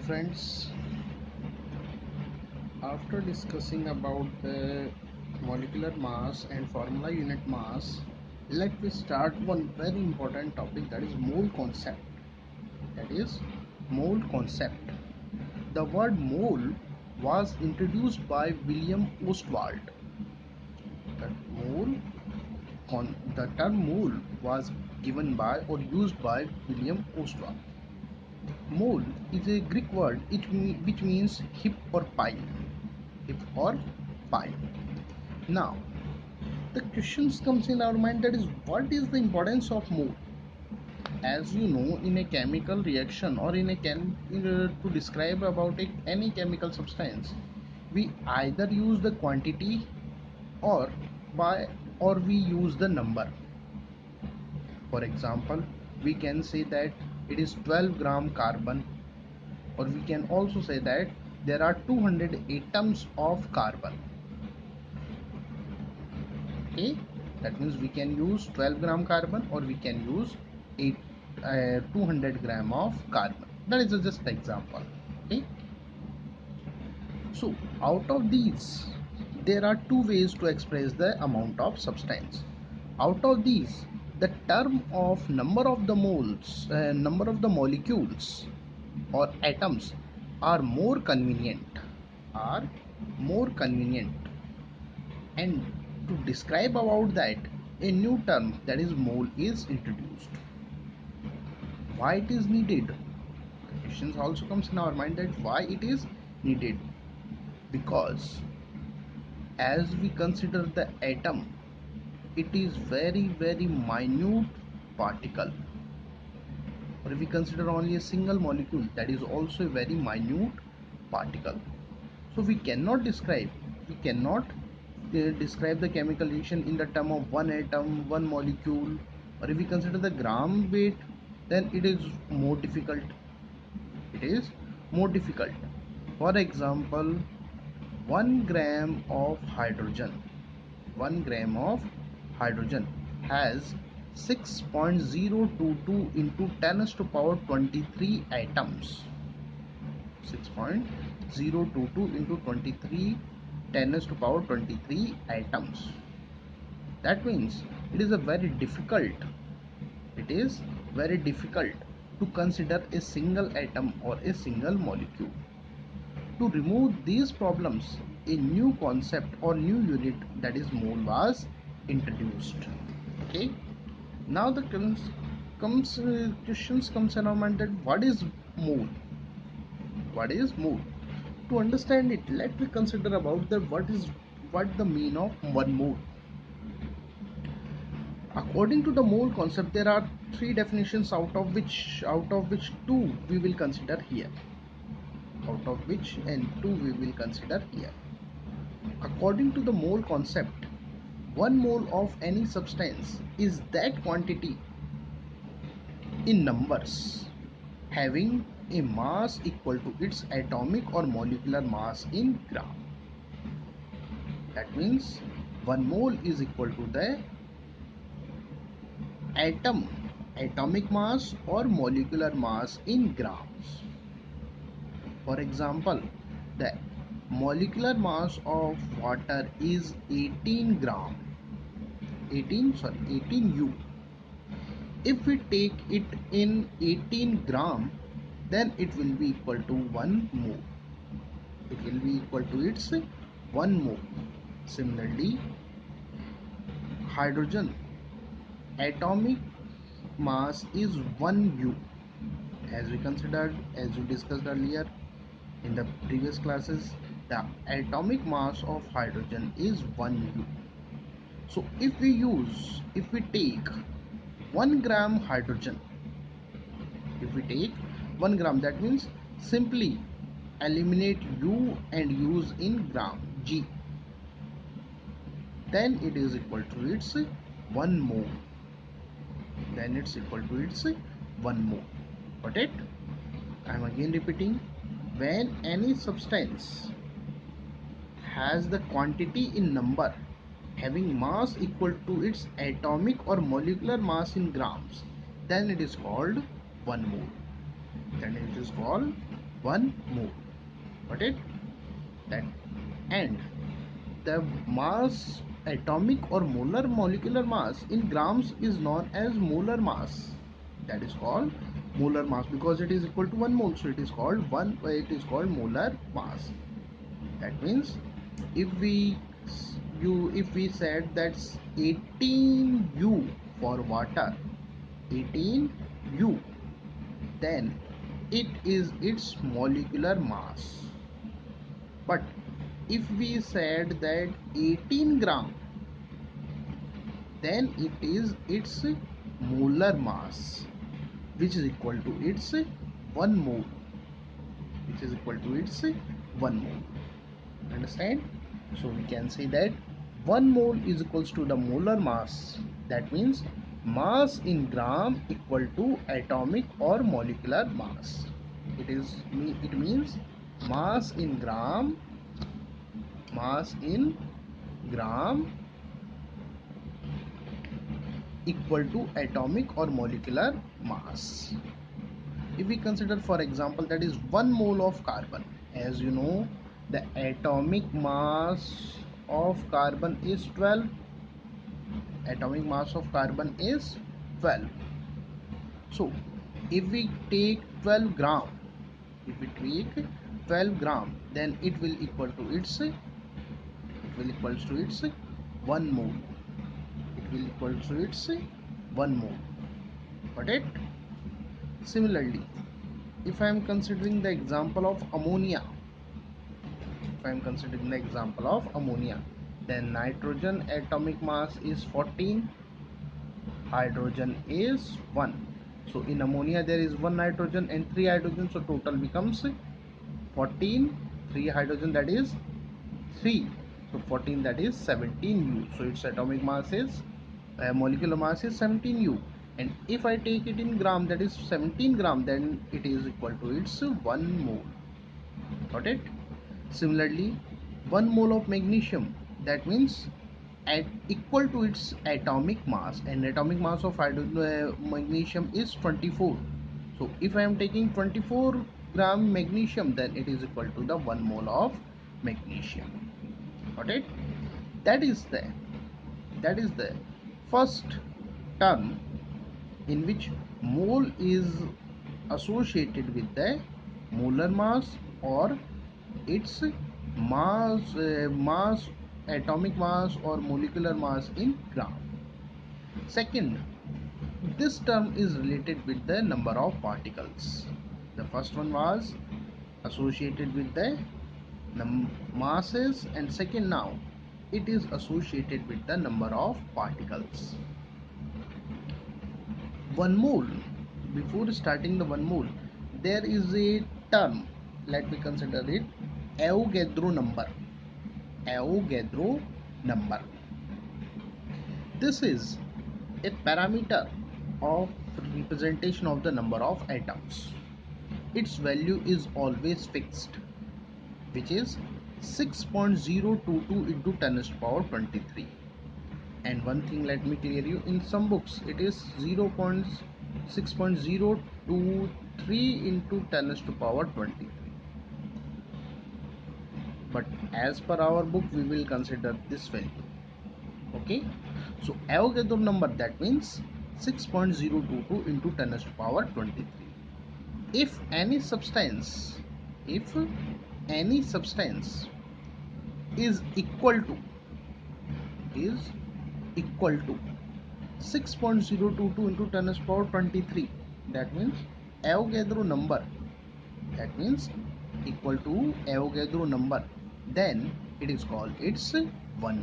Friends, after discussing about the molecular mass and formula unit mass, let me start one very important topic, that is mole concept. That is mole concept. The word mole was introduced by William Ostwald. The the term mole was given by or used by William Ostwald. Mole is a Greek word which means heap or pile. Heap or pile. Now, the questions comes in our mind, that is what is the importance of mole? As you know, in a chemical reaction or to describe about any chemical substance, we either use the quantity or by or we use the number. For example, we can say that it is 12 gram carbon, or we can also say that there are 200 atoms of carbon. Okay, that means we can use 12 gram carbon or we can use 200 gram of carbon. That is just the example. Okay, so out of these there are two ways to express the amount of substance. Out of these, the term of number of the moles, number of the molecules or atoms are more convenient, are more convenient. And to describe about that, a new term, that is mole, is introduced. Why it is needed? The questions also comes in our mind, that why it is needed. Because as we consider the atom, it is very minute particle. Or if we consider only a single molecule, that is also a very minute particle. So we cannot describe the chemical reaction in the term of one atom, one molecule. Or if we consider the gram weight, then it is more difficult. It is more difficult. For example, 1 gram of hydrogen, 1 gram of hydrogen has 6.022 into 10 raised to power 23 atoms. 6.022 into 23 10 raised to power 23 atoms. That means it is very difficult to consider a single atom or a single molecule. To remove these problems, a new concept or new unit, that is mole, was introduced. Okay, now the questions comes in our mind, that what is mole? What is mole? To understand it, let me consider about the what the mean of one mole. According to the mole concept, there are three definitions, out of which two we will consider here. Out of which and two we will consider here. According to the mole concept, 1 mole of any substance is that quantity in numbers having a mass equal to its atomic or molecular mass in gram. That means 1 mole is equal to the atomic mass or molecular mass in grams. For example, the molecular mass of water is 18 gram, 18 U. If we take it in 18 gram, then it will be equal to 1 mole. It will be equal to its 1 mole. Similarly, hydrogen atomic mass is 1 U. As we discussed earlier in the previous classes, the atomic mass of hydrogen is 1 U. So if we take 1 gram hydrogen, if we take 1 gram, that means simply eliminate U and use in gram, G, then it is equal to its 1 mole. Then it's equal to its 1 mole. Got it? I am again repeating, when any substance has the quantity in number having mass equal to its atomic or molecular mass in grams, then it is called 1 mole. Then it is called 1 mole. Got it? That and the mass, atomic or molar molecular mass in grams is known as molar mass. That is called molar mass because it is equal to 1 mole, so it is called molar mass. That means if we said that's 18 U for water, 18 U, then it is its molecular mass. But if we said that 18 gram, then it is its molar mass, which is equal to its 1 mole, which is equal to its 1 mole. Understand? So we can say that 1 mole is equals to the molar mass. That means mass in gram equal to atomic or molecular mass. It means mass in gram, mass in gram equal to atomic or molecular mass. If we consider, for example, that is 1 mole of carbon, as you know, the atomic mass of carbon is 12. Atomic mass of carbon is 12. So if we take 12 gram, if we take 12 gram, then it will equal to its 1 mole. It will equal to its 1 mole. Got it? Similarly, if I am considering the example of ammonia, then nitrogen atomic mass is 14, hydrogen is 1. So in ammonia there is 1 nitrogen and 3 hydrogen, so total becomes 14, 3 hydrogen, that is 3. So 14, that is 17 U. So its atomic mass is molecular mass is 17 U. And if I take it in gram, that is 17 gram, then it is equal to its 1 mole. Got it? Similarly, 1 mole of magnesium, that means at equal to its atomic mass, and atomic mass of magnesium is 24. So if I am taking 24 gram magnesium, then it is equal to the 1 mole of magnesium. Got it? That is the first term in which mole is associated with the molar mass or its mass, atomic mass or molecular mass in gram. Second, this term is related with the number of particles. The first one was associated with the masses, and second, now it is associated with the number of particles. 1 mole, before starting the 1 mole, there is a term, let me consider it, Avogadro number. Avogadro number. This is a parameter of representation of the number of atoms. Its value is always fixed, which is 6.022 into 10 to the power 23. And one thing, let me clear you, in some books it is 0.6.023 into 10 to the power 23. But as per our book, we will consider this value. Okay, so Avogadro number, that means 6.022 into 10 to the power 23. If any substance is equal to 6.022 into 10 to the power 23, that means Avogadro number, that means equal to Avogadro number, then it is called its 1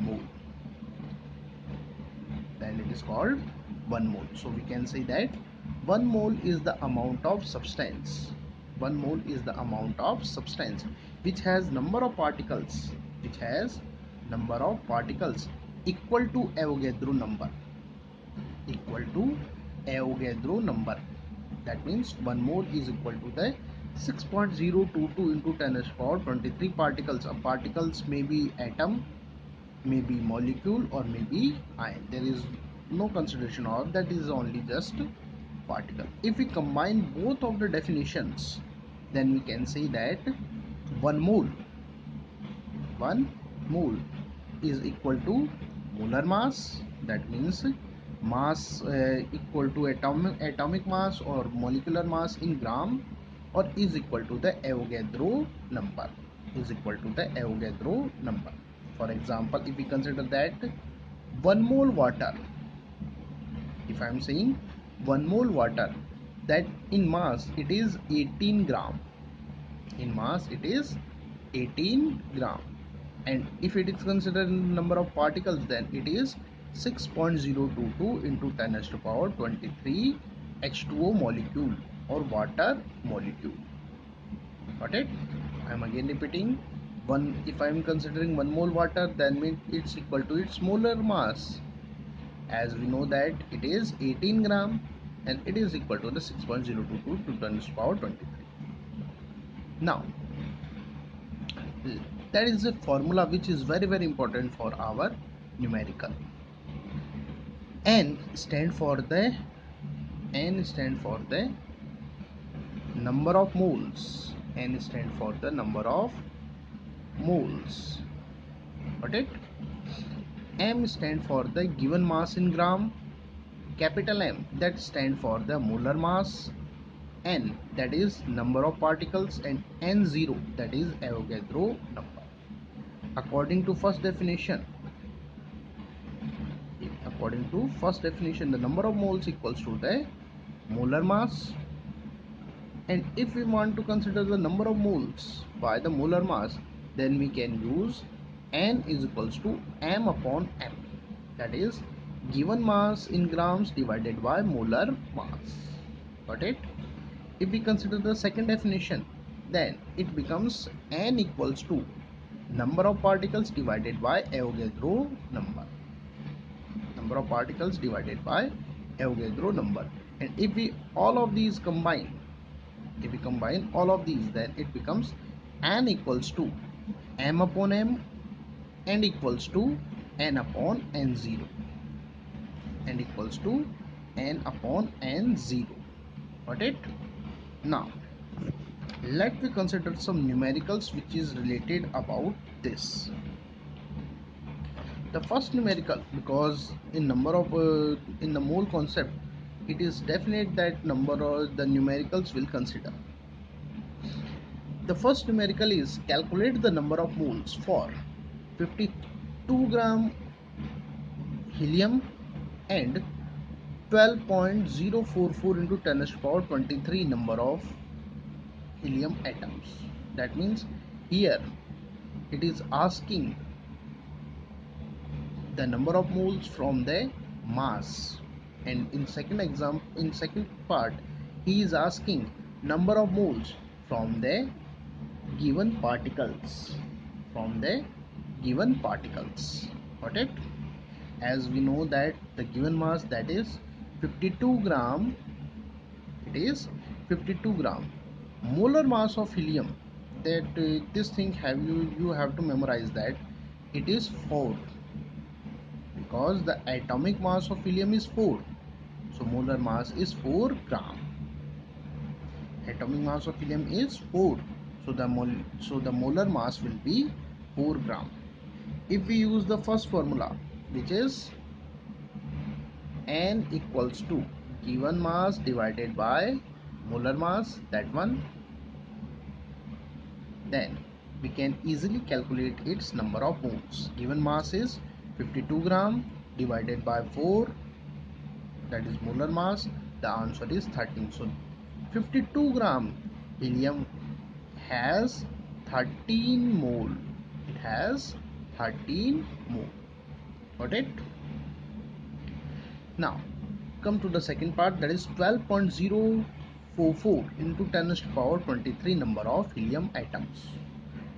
mole. Then it is called 1 mole. So we can say that 1 mole is the amount of substance. 1 mole is the amount of substance which has number of particles, equal to Avogadro number. That means 1 mole is equal to the 6.022 into 10 to the power 23 particles. Particles may be atom, may be molecule, or may be ion. There is no consideration of that, is only just particle. If we combine both of the definitions, then we can say that 1 mole 1 mole is equal to molar mass. That means mass equal to atomic mass or molecular mass in gram, or is equal to the Avogadro number, is equal to the Avogadro number. For example, if we consider that 1 mole water, if I am saying 1 mole water, that in mass it is 18 gram, in mass it is 18 gram, and if it is considered number of particles, then it is 6.022 into 10 raised to power 23 H2O molecule or water molecule. Got it? I am again repeating, one, if I am considering 1 mole water, then means it's equal to its molar mass. As we know that it is 18 gram, and it is equal to the 6.022 to 10 raised to power 23. Now that is a formula which is very important for our numerical. N stand for the number of moles. N stand for the number of moles. Got it? M stand for the given mass in gram. Capital M, that stand for the molar mass. N, that is number of particles, and N0, that is Avogadro number. According to first definition, the number of moles equals to the molar mass. And if we want to consider the number of moles by the molar mass, then we can use N is equals to M upon M, that is given mass in grams divided by molar mass. Got it? If we consider the second definition, then it becomes N equals to number of particles divided by Avogadro number. Number of particles divided by Avogadro number. And if we all of these combine, all of these, then it becomes N equals to M upon M and equals to N upon N0, and equals to N upon N0. Got it? Now let me consider some numericals which is related about this. The first numerical, because in number of in the mole concept, it is definite that number of the numericals will consider. The first numerical is calculate the number of moles for 52 gram helium and 12.044 into 10 raised to power 23 number of helium atoms. That means here it is asking the number of moles from the mass, and in second part he is asking number of moles from the given particles, Got it? As we know that the given mass, that is 52 gram, it is 52 gram. Molar mass of helium, that this thing you have to memorize that it is 4, because the atomic mass of helium is 4, so molar mass is 4 gram. Atomic mass of helium is 4, so the molar mass will be 4 gram. If we use the first formula, which is N equals to given mass divided by molar mass, that one, then we can easily calculate its number of moles. Given mass is 52 gram divided by 4, that is molar mass. The answer is 13. So 52 gram helium has 13 mole. It has 13 mole. Got it? Now come to the second part, that is 12.044 into 10 raised to power 23 number of helium atoms.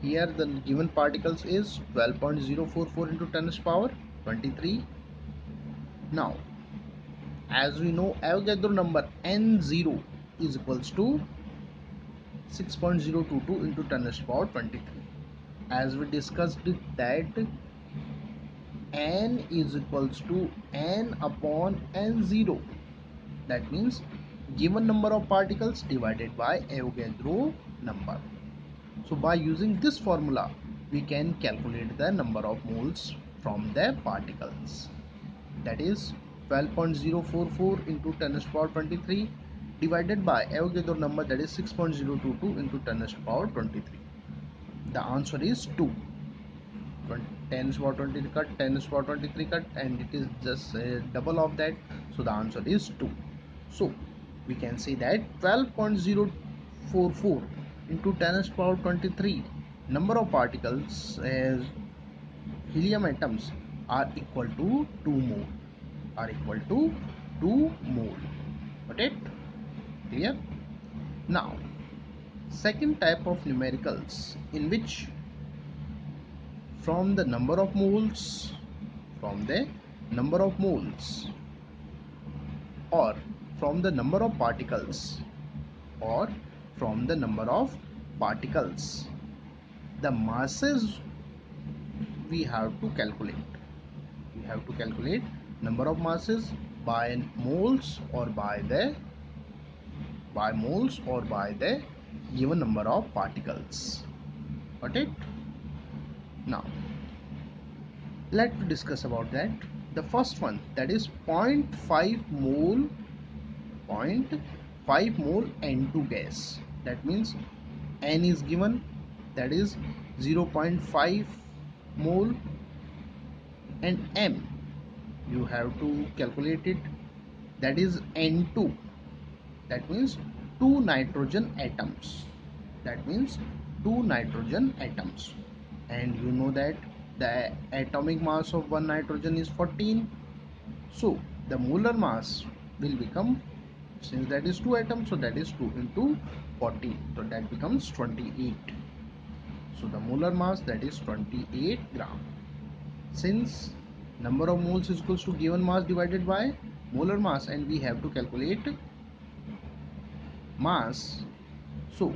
Here the given particles is 12.044 into 10 raised to power 23. Now as we know, Avogadro number N0 is equals to 6.022 into 10 raised to power 23. As we discussed that N is equals to N upon N0. That means given number of particles divided by Avogadro number. So by using this formula, we can calculate the number of moles from the particles. That is 12.044 into 10 to the power 23 divided by Avogadro number, that is 6.022 into 10 to the power 23. The answer is 2. 10 to the power 23 cut, 10 to the power 23 cut, and it is just double of that, so the answer is 2. So we can say that 12.044 into 10 to the power 23 number of particles as helium atoms are equal to 2 mole, are equal to 2 mole. Got it? Clear? Now second type of numericals, in which from the number of moles, from the number of moles, or from the number of particles, or from the number of particles, the masses we have to calculate. We have to calculate number of masses by moles or by the given number of particles. Got it? Now let's discuss about that. The first one, that is 0.5 mole, 0.5 mole N2 gas. That means N is given, that is 0.5 mole, and M you have to calculate it, that is N2. That means 2 nitrogen atoms. That means 2 nitrogen atoms. And you know that the atomic mass of one nitrogen is 14. So the molar mass will become, since that is 2 atoms, so that is 2 into 14, so that becomes 28. So the molar mass, that is 28 gram. Since number of moles is equals to given mass divided by molar mass, and we have to calculate mass, so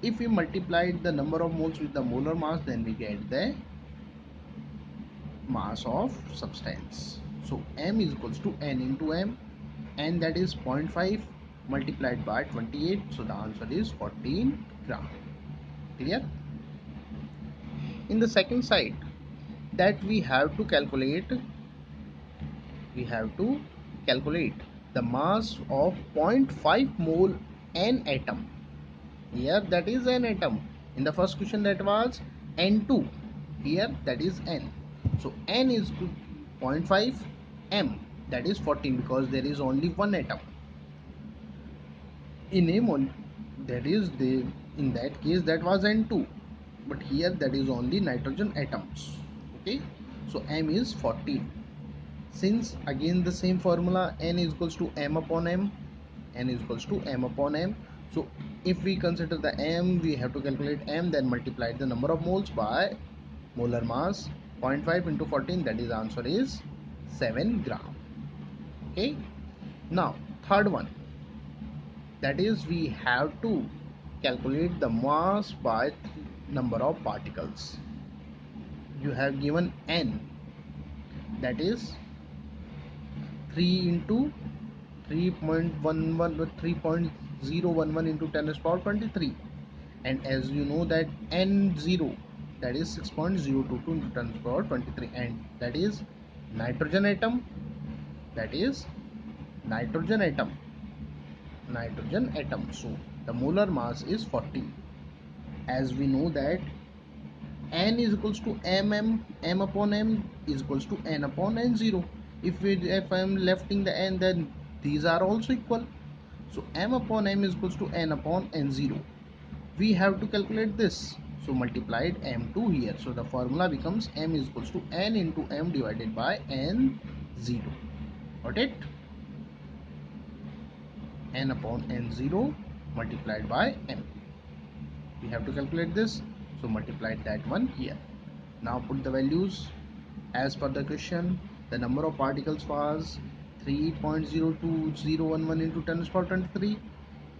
if we multiply the number of moles with the molar mass, then we get the mass of substance. So M is equals to N into M, and that is 0.5 multiplied by 28, so the answer is 14 gram. Clear? In the second side, that we have to calculate the mass of 0.5 mole N atom. Here that is N atom. In the first question that was N2. Here that is N. So N is 0.5 M, that is 14, because there is only one atom. In in that case that was N2, but here that is only nitrogen atoms. Okay, so M is 14. Since again the same formula, N is equals to M upon M, N is equals to M upon M. So if we consider the M, we have to calculate M, then multiply the number of moles by molar mass. 0.5 into 14, that is answer is 7 gram. Okay, now third one, that is we have to calculate the mass by number of particles. You have given N, that is 3 into 3.11 3.011 into 10 to the power 23, and as you know that N0, that is 6.022 into 10 to the power 23, and that is nitrogen atom, that is nitrogen atom. So the molar mass is 14. As we know that N is equals to M upon M is equals to N upon N0. If I am lefting the N, then these are also equal. So M upon M is equals to N upon N0. We have to calculate this. So multiplied M2 here. So the formula becomes M is equals to N into M divided by N0. Got it? N upon N0 multiplied by M. We have to calculate this. So multiply that one here. Now put the values as per the question. The number of particles was 3.02011 into 10 to the power 23.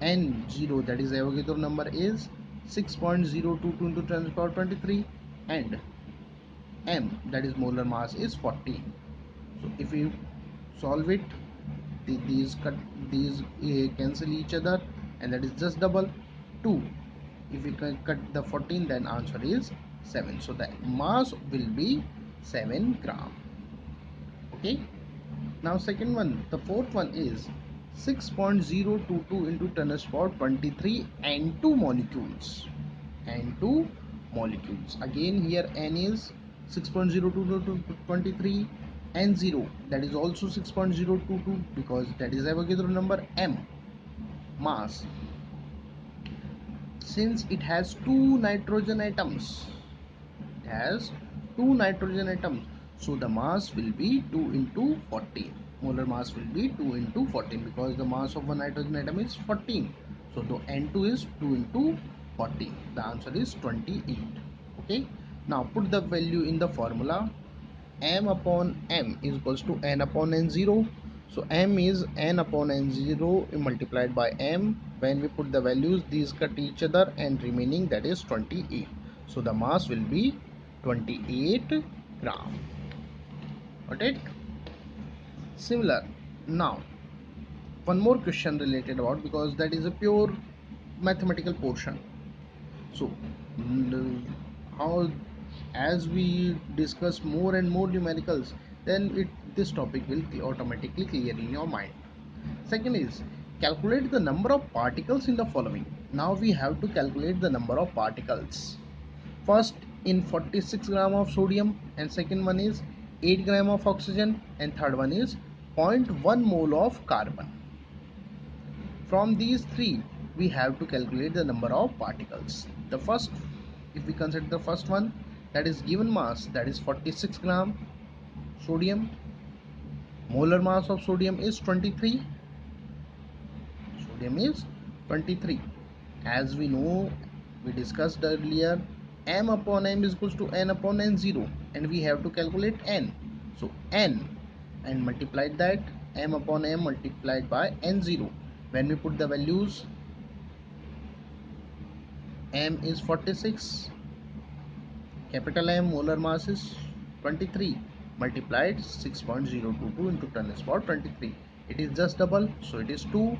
N0, that is Avogadro number, is 6.022 into 10 to the power 23, and M, that is molar mass, is 14. So if we solve it, these cancel each other, and that is just double 2 if we can cut the 14, then answer is 7. So the mass will be 7 gram. Okay. Now second one, the fourth one is 6.022 into 10 to the power 23 N2 molecules. N2 molecules. Again here N is 6.022 to 23, N0 that is also 6.022 because that is Avogadro number. M mass, since it has two nitrogen atoms, it has two nitrogen atoms, so the mass will be 2 into 14. Molar mass will be 2 into 14 because the mass of one nitrogen atom is 14. So the N2 is 2 into 14. The answer is 28. Okay. Now put the value in the formula. M upon M is equals to N upon N0. So M is N upon N0 multiplied by M. When we put the values, these cut each other and remaining, that is 28. So the mass will be 28 gram. Got it? Similar. Now one more question related about, because that is a pure mathematical portion. So how, as we discuss more and more numericals, then this topic will automatically clear in your mind. Second is calculate the number of particles in the following. Now we have to calculate the number of particles. First in 46 gram of sodium, and second one is 8 gram of oxygen, and third one is 0.1 mole of carbon. From these three, we have to calculate the number of particles. The first, if we consider the first one, that is given mass, that is 46 gram sodium. Molar mass of sodium is 23. Sodium is 23. As we know, we discussed earlier, m upon m is equals to n upon n0, and we have to calculate n. So n, and multiplied that, m upon m multiplied by n0. When we put the values, m is 46, capital M, molar mass is 23, multiplied 6.022 into 10 is about 23. It is just double, so it is 2,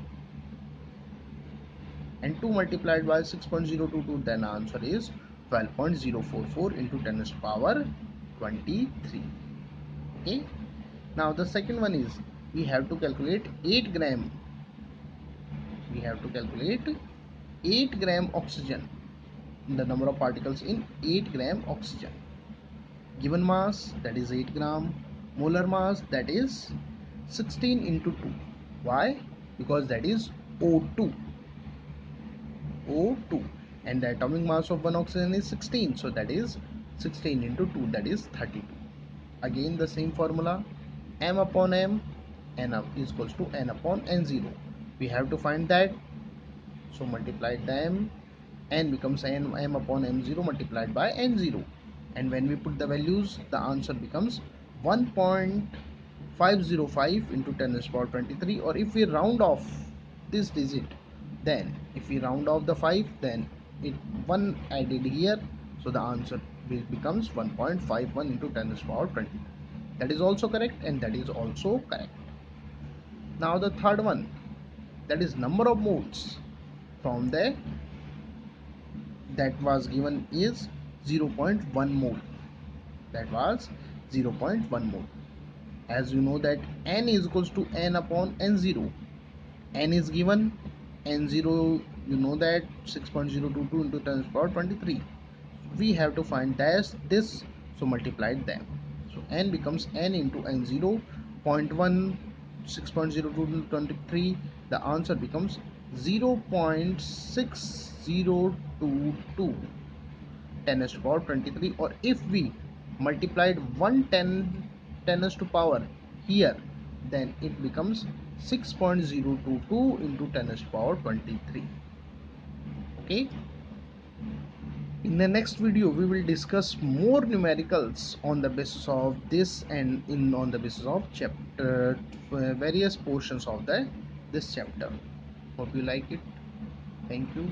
and 2 multiplied by 6.022, then answer is 12.044 into 10 is power 23. Okay. Now the second one is, we have to calculate 8 gram. We have to calculate 8 gram oxygen, the number of particles in 8 gram oxygen. Given mass, that is 8 gram. Molar mass, that is 16 into 2. Why? Because that is O2. O2, and the atomic mass of one oxygen is 16, so that is 16 into 2, that is 32. Again the same formula, m upon m, n is equals to n upon n0. We have to find that, so multiply them, n becomes m upon m0 multiplied by n0, and when we put the values, the answer becomes 1.505 into 10 to the power 23. Or if we round off this digit, then if we round off the 5, then it 1 added here, so the answer becomes 1.51 into 10 to the power 20. That is also correct, and that is also correct. Now the third one, that is number of moles. From there, that was given is 0.1 mole. That was 0.1 mole. As you know that n is equals to n upon n0. N is given, n0 you know that 6.022 into 10 to the power 23. We have to find this, so multiply them. So n becomes n into n0, 0.1, 6.02 into 23. The answer becomes 0.6022 10 to the power 23. Or if we multiplied 10 to the power here, then it becomes 6.022 into 10 to the power 23. Okay. In the next video, we will discuss more numericals on the basis of this, and on the basis of chapter various portions of this chapter. Hope you like it. Thank you.